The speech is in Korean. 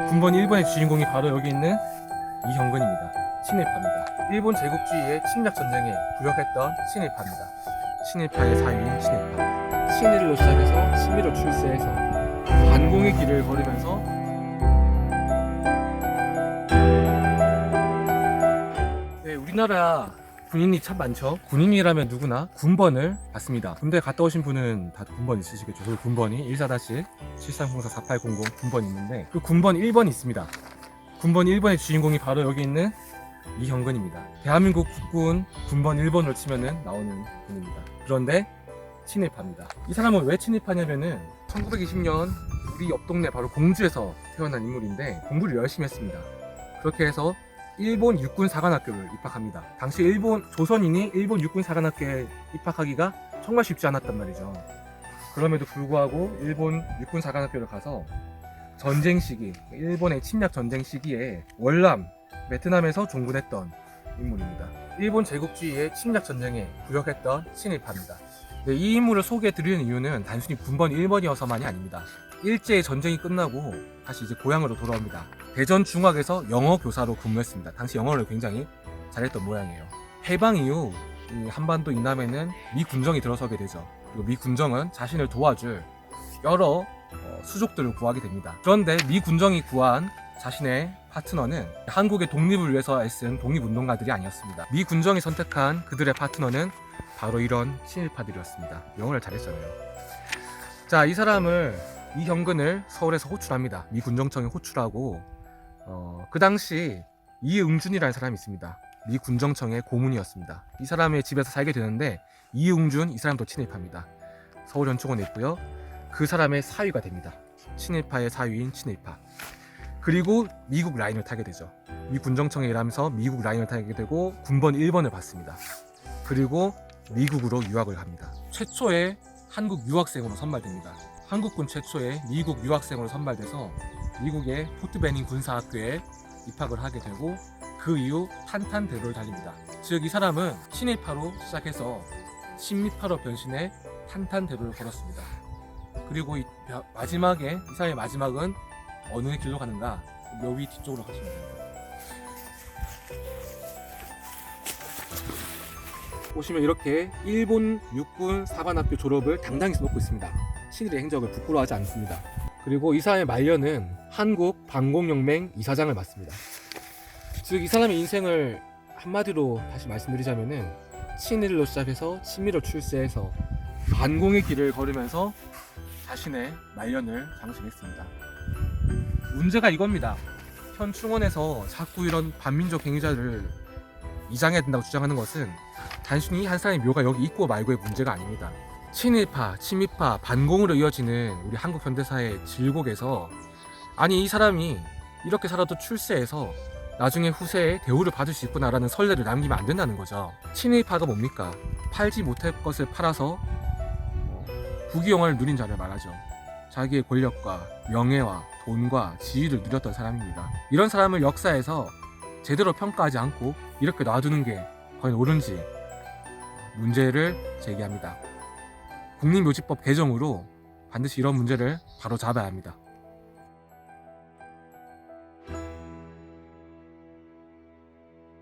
군번 1번의 주인공이 바로 여기 있는 이형근입니다. 친일파입니다. 일본 제국주의의 침략 전쟁에 부역했던 친일파입니다. 친일파의 사유인 친일파. 친일로 시작해서 친미로 출세해서 반공의 길을 걸으면서 우리나라 군인이 참 많죠. 군인이라면 누구나 군번을 받습니다. 군대 갔다 오신 분은 다들 군번 있으시겠죠. 저도 군번이 14-7304-4800 군번이 있는데 그 군번 1번이 있습니다. 군번 1번의 주인공이 바로 여기 있는 이형근입니다. 대한민국 국군 군번 1번을 치면은 나오는 분입니다. 그런데 친일파입니다. 이 사람은 왜 친일파냐면은 1920년 우리 옆 동네 바로 공주에서 태어난 인물인데 공부를 열심히 했습니다. 그렇게 해서 일본 육군 사관학교를 입학합니다. 당시 조선인이 일본 육군 사관학교에 입학하기가 정말 쉽지 않았단 말이죠. 그럼에도 불구하고 일본 육군 사관학교를 가서 전쟁 시기, 일본의 침략 전쟁 시기에 월남, 베트남에서 종군했던 인물입니다. 일본 제국주의의 침략 전쟁에 부역했던 친일파입니다. 이 인물을 소개해 드리는 이유는 단순히 군번 1번이어서만이 아닙니다. 일제의 전쟁이 끝나고 다시 이제 고향으로 돌아옵니다. 대전 중학에서 영어 교사로 근무했습니다. 당시 영어를 굉장히 잘했던 모양이에요. 해방 이후 한반도 이남에는 미 군정이 들어서게 되죠. 그리고 미 군정은 자신을 도와줄 여러 수족들을 구하게 됩니다. 그런데 미 군정이 구한 자신의 파트너는 한국의 독립을 위해서 애쓴 독립운동가들이 아니었습니다. 미 군정이 선택한 그들의 파트너는 바로 이런 친일파들이었습니다. 영어를 잘했잖아요. 자, 이 형근을 서울에서 호출합니다. 미 군정청에 호출하고 그 당시 이응준이라는 사람이 있습니다. 미 군정청의 고문이었습니다. 이 사람의 집에서 살게 되는데 이응준, 이 사람도 친일파입니다. 서울 연초원에 있고요. 그 사람의 사위가 됩니다. 친일파의 사위인 친일파. 그리고 미국 라인을 타게 되죠. 미 군정청에 일하면서 미국 라인을 타게 되고 군번 1번을 받습니다. 그리고 미국으로 유학을 갑니다. 최초의 한국 유학생으로 선발됩니다. 한국군 최초의 미국 유학생으로 선발돼서 미국의 포트 베닝 군사학교에 입학을 하게 되고 그 이후 탄탄대로를 달립니다. 즉 이 사람은 친일파로 시작해서 친미파로 변신해 탄탄대로를 걸었습니다. 그리고 이 사람의 마지막은 어느 길로 가는가? 요 위 뒤쪽으로 가시면 됩니다. 보시면 이렇게 일본 육군 사관학교 졸업을 당당히 써놓고 있습니다. 친일의 행적을 부끄러워하지 않습니다. 그리고 이 사람의 말년은 한국 반공연맹 이사장을 맡습니다. 즉 이 사람의 인생을 한마디로 다시 말씀드리자면은 친일로 시작해서 친미로 출세해서 반공의 길을 걸으면서 자신의 말년을 장식했습니다. 문제가 이겁니다. 현 충원에서 자꾸 이런 반민족 행위자를 이장해야 된다고 주장하는 것은 단순히 한 사람의 묘가 여기 있고 말고의 문제가 아닙니다. 친일파, 친미파, 반공으로 이어지는 우리 한국 현대사의 질곡에서 아니 이 사람이 이렇게 살아도 출세해서 나중에 후세에 대우를 받을 수 있구나라는 선례를 남기면 안 된다는 거죠. 친일파가 뭡니까? 팔지 못할 것을 팔아서 부귀영화를 누린 자를 말하죠. 자기의 권력과 명예와 돈과 지위를 누렸던 사람입니다. 이런 사람을 역사에서 제대로 평가하지 않고 이렇게 놔두는 게 과연 옳은지 문제를 제기합니다. 국립묘지법 개정으로 반드시 이런 문제를 바로 잡아야 합니다.